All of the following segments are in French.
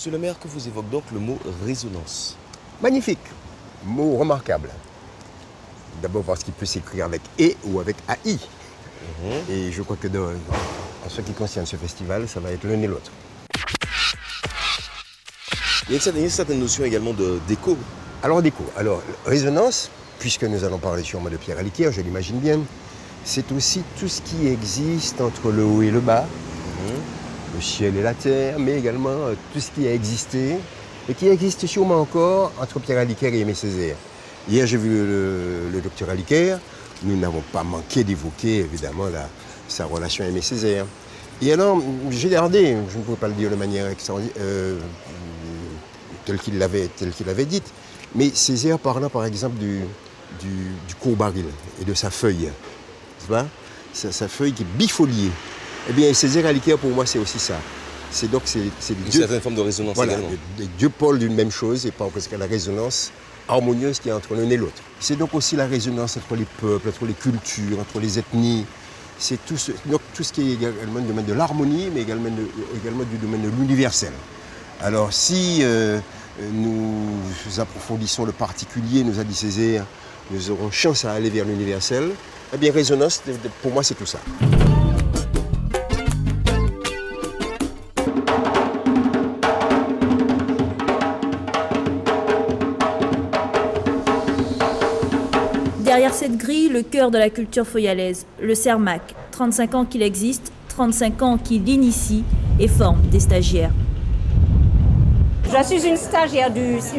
Monsieur le maire, que vous évoque donc le mot résonance? Magnifique, mot remarquable. D'abord parce qu'il peut s'écrire avec E ou avec AI. Et je crois que en ce qui concerne ce festival, ça va être l'un et l'autre. Il y a une certaine notion également d'écho. Alors d'écho, résonance, puisque nous allons parler sûrement de Pierre Aliker, je l'imagine bien, c'est aussi tout ce qui existe entre le haut et le bas, le ciel et la terre, mais également tout ce qui a existé et qui existe sûrement encore entre Pierre Aliker et Aimé Césaire. Hier, j'ai vu le docteur Aliker. Nous n'avons pas manqué d'évoquer, évidemment, sa relation à Aimé Césaire. Et alors, j'ai gardé, je ne pouvais pas le dire de manière telle qu'il l'avait dite, mais Césaire parlant, par exemple, du courbaril et de sa feuille. Sa feuille qui est bifoliée. Eh bien, Césaire Aliker, pour moi, c'est aussi ça. C'est une certaine forme de résonance également. Les deux pôles d'une même chose et pas presque la résonance harmonieuse qui est entre l'un et l'autre. C'est donc aussi la résonance entre les peuples, entre les cultures, entre les ethnies. C'est tout ce qui est également du domaine de l'harmonie, mais également du domaine de l'universel. Alors si nous approfondissons le particulier, nous a dit Césaire, nous aurons chance à aller vers l'universel. Eh bien, résonance, pour moi, c'est tout ça. Derrière cette grille, le cœur de la culture foyalaise, le Cermac. 35 ans qu'il existe, 35 ans qu'il initie et forme des stagiaires. Je suis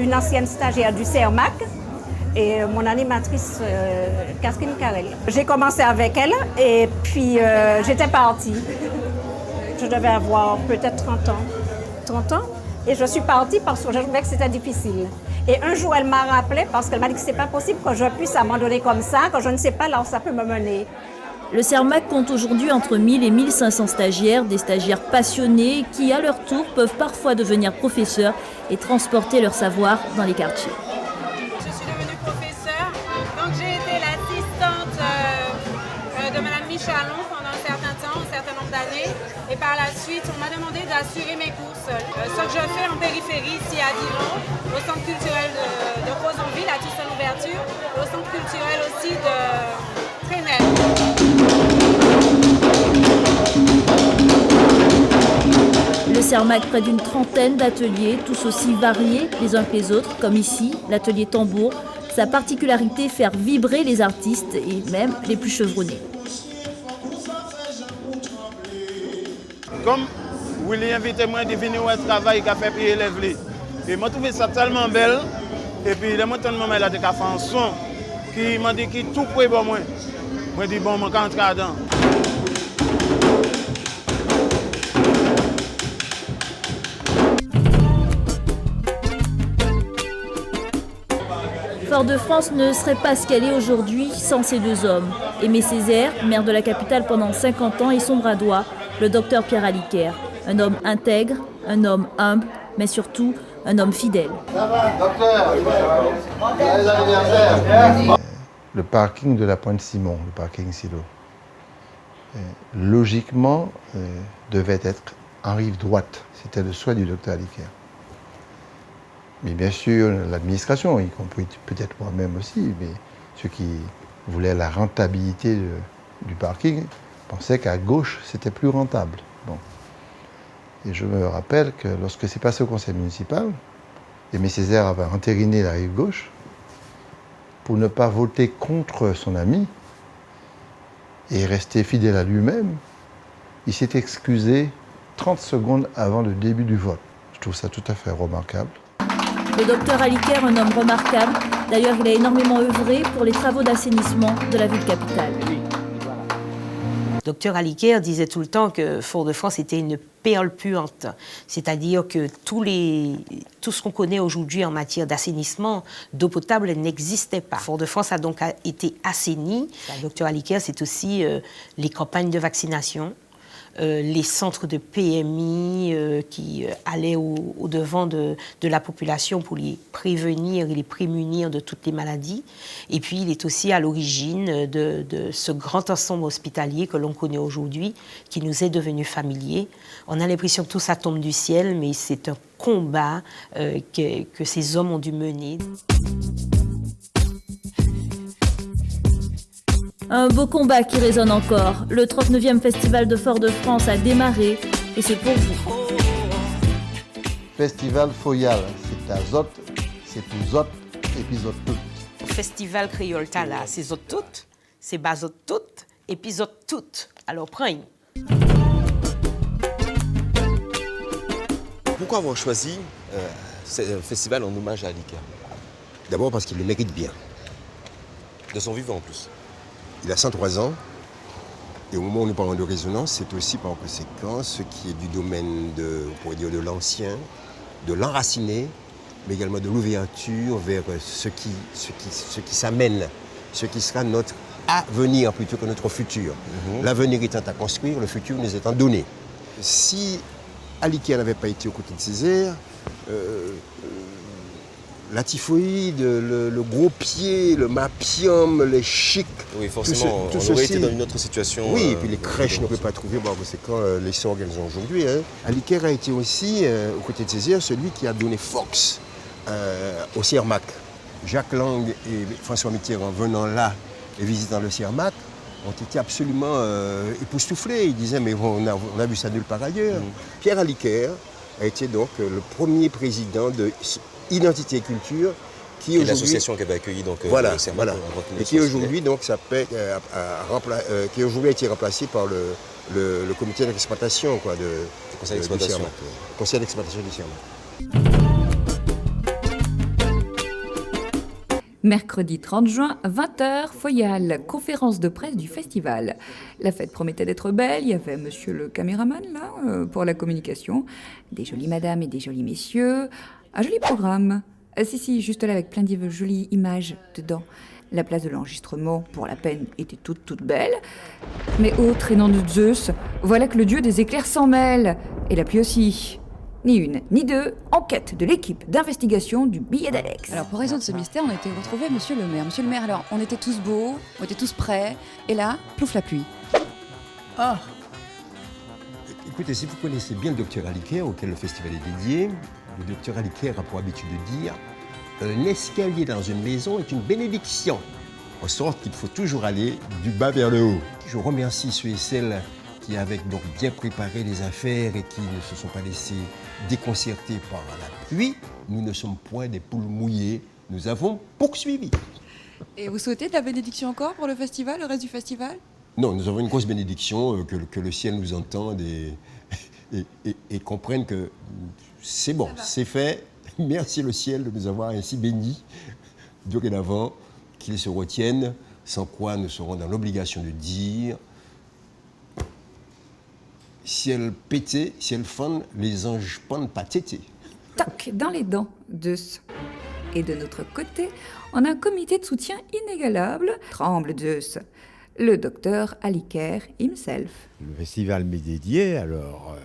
une ancienne stagiaire du Cermac et mon animatrice Catherine Carrel. J'ai commencé avec elle et puis j'étais partie. Je devais avoir peut-être 30 ans et je suis partie parce que je trouvais que c'était difficile. Et un jour, elle m'a rappelé parce qu'elle m'a dit que ce n'est pas possible que je puisse abandonner comme ça, que je ne sais pas là où ça peut me mener. Le Cermac compte aujourd'hui entre 1000 et 1500 stagiaires, des stagiaires passionnés qui, à leur tour, peuvent parfois devenir professeurs et transporter leur savoir dans les quartiers. Je suis devenue professeure, donc j'ai été l'assistante de Mme Michalon pendant un certain nombre d'années. Et par la suite, on m'a demandé d'assurer mes courses. Ce que je fais en périphérie, ici à Diron, au centre culturel de Rosanville, à Toussaint-Louverture, et au centre culturel aussi de Trénel. Le Cermac, près d'une trentaine d'ateliers, tous aussi variés les uns que les autres, comme ici, l'atelier tambour. Sa particularité, faire vibrer les artistes et même les plus chevronnés. Comme vous voulez inviter moi de venir au travail qu'a fait payer élèves. Et moi trouvé ça tellement belle. Et puis le moment où elle a fait un son qui m'a dit que tout pour bon moi. Moi dis bon moi quand dedans. Fort-de-France ne serait pas ce qu'elle est aujourd'hui sans ces deux hommes. Aimé Césaire, maire de la capitale pendant 50 ans, et son bras droit, le docteur Pierre Aliker. Un homme intègre, un homme humble, mais surtout un homme fidèle. Le parking de la Pointe-Simon, le parking Silo, logiquement devait être en rive droite. C'était le souhait du docteur Aliker. Mais bien sûr, l'administration, y compris peut-être moi-même aussi, mais ceux qui voulaient la rentabilité du parking pensaient qu'à gauche, c'était plus rentable. Bon. Et je me rappelle que lorsque c'est passé au conseil municipal, Aimé Césaire avait entériné la rive gauche pour ne pas voter contre son ami et rester fidèle à lui-même. Il s'est excusé 30 secondes avant le début du vote. Je trouve ça tout à fait remarquable. Le docteur Aliker, un homme remarquable. D'ailleurs, il a énormément œuvré pour les travaux d'assainissement de la ville capitale. Docteur Aliker disait tout le temps que Fort-de-France était une perle puante. C'est-à-dire que tout ce qu'on connaît aujourd'hui en matière d'assainissement, d'eau potable n'existait pas. Fort-de-France a donc été assaini. Docteur Aliker, c'est aussi les campagnes de vaccination. les centres de PMI qui allaient au-devant de la population pour les prévenir et les prémunir de toutes les maladies. Et puis, il est aussi à l'origine de ce grand ensemble hospitalier que l'on connaît aujourd'hui, qui nous est devenu familier. On a l'impression que tout ça tombe du ciel, mais c'est un combat que ces hommes ont dû mener. Un beau combat qui résonne encore. Le 39e Festival de Fort-de-France a démarré et c'est pour vous. Festival Foyal, c'est à Zot, c'est pour Zot et puis Zot tout. Festival créole Tala, c'est Zot toutes, c'est bas Zot toutes et puis Zot toutes. Alors prends. Pourquoi avoir choisi ce festival en hommage à Ali Ker? D'abord parce qu'il le mérite bien. De son vivant en plus. Il a 103 ans. Et au moment où nous parlons de résonance, c'est aussi par conséquent ce qui est du domaine on pourrait dire de l'ancien, de l'enraciné, mais également de l'ouverture vers ce qui s'amène, ce qui sera notre avenir plutôt que notre futur. L'avenir étant à construire, le futur nous étant donné. Si Ali Ker n'avait pas été aux côtés de Césaire, la typhoïde, le gros pied, le mapium, les chics. Oui, forcément, tout on aurait ceci, été dans une autre situation. Oui, et puis les crèches n'auraient pas trouvé, c'est quand les sons qu'elles ont aujourd'hui. Hein. Ali Ker a été aussi, aux côtés de Césaire, celui qui a donné force au CIRMAC. Jacques Lang et François Mitterrand venant là et visitant le CIRMAC ont été absolument époustouflés. Ils disaient, mais on a vu ça nulle part ailleurs. Pierre Ali Ker a été donc le premier président de Identité et Culture, qui est l'association qui avait accueilli donc voilà, le CIRMAC voilà. Et qui aujourd'hui donc qui aujourd'hui a été remplacé par le comité d'exploitation le conseil d'exploitation. Le conseil d'exploitation du CIRMAC. Mercredi 30 juin, 20h, Foyal, conférence de presse du festival. La fête promettait d'être belle, il y avait monsieur le caméraman là, pour la communication, des jolies madames et des jolis messieurs, un joli programme. Si, juste là avec plein de jolies images dedans. La place de l'enregistrement, pour la peine, était toute belle. Mais ô traînant de Zeus, voilà que le dieu des éclairs s'en mêle, et la pluie aussi. Ni une, ni deux, enquête de l'équipe d'investigation du billet d'Alex. Alors pour résoudre ce mystère, on a été retrouver monsieur le maire. Monsieur le maire, alors on était tous beaux, on était tous prêts, et là, plouf la pluie. Ah! Écoutez, si vous connaissez bien le docteur Ali Ker, auquel le festival est dédié, le docteur Ali Ker a pour habitude de dire « Un escalier dans une maison est une bénédiction », en sorte qu'il faut toujours aller du bas vers le haut. Je remercie ceux et celles qui avaient donc bien préparé les affaires et qui ne se sont pas laissés déconcerter par la pluie. Nous ne sommes point des poules mouillées, nous avons poursuivi. Et vous souhaitez de la bénédiction encore pour le festival, le reste du festival? Non, nous avons une grosse bénédiction, que le ciel nous entende et comprenne que c'est bon, c'est fait. Merci le ciel de nous avoir ainsi bénis dorénavant, qu'il se retienne, sans quoi nous serons dans l'obligation de dire ciel pété, ciel fan, les anges pendent pas tété. Toc, dans les dents de ce. Et de notre côté, on a un comité de soutien inégalable, tremble Zeus, le docteur Ali Ker himself. Le festival m'est dédié, alors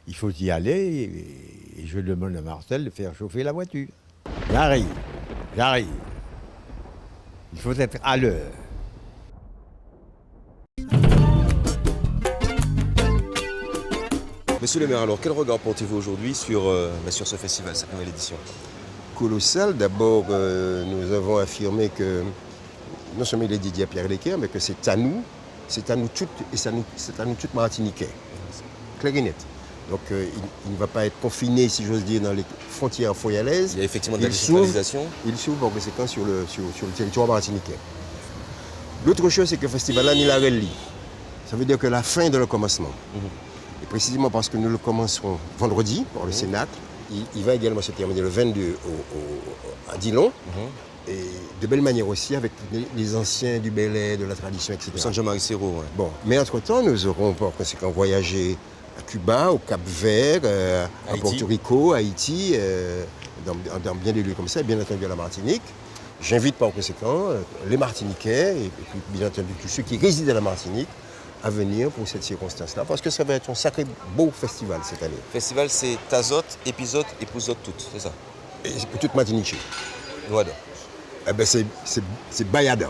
il faut y aller et je demande à Marcel de faire chauffer la voiture. J'arrive. Il faut être à l'heure. Monsieur le maire, alors quel regard portez-vous aujourd'hui sur ce festival, cette nouvelle édition? Colossal. D'abord, nous avons affirmé que non seulement il est dédié à Pierre Ali Ker, mais que c'est à nous toutes et c'est à nous toutes Martiniquais. Clair et net. Donc il ne va pas être confiné, si j'ose dire, dans les frontières foyalaises. Il y a effectivement de la décentralisation. Il s'ouvre par conséquent sur le territoire martiniquais. L'autre chose, c'est que le festival là, il a relie. Ça veut dire que la fin de le commencement. Et précisément parce que nous le commencerons vendredi par le Cénacle, il va également se terminer le 22 à Dillon. Et de belle manière aussi avec les anciens du Bel-Air, de la tradition, etc. Saint-Jean-Marie-Siro, ouais. Bon, mais entre-temps, nous aurons par conséquent voyagé à Cuba, au Cap-Vert, à Porto Rico, à Haïti, dans bien des lieux comme ça, et bien entendu à la Martinique. J'invite par conséquent les Martiniquais et puis bien entendu tous ceux qui résident à la Martinique à venir pour cette circonstance-là, parce que ça va être un sacré beau festival cette année. Festival, c'est Tazote, épisode, épousote toutes, c'est ça. Et pour toute Martinique. Voilà. Eh ben c'est Bayada.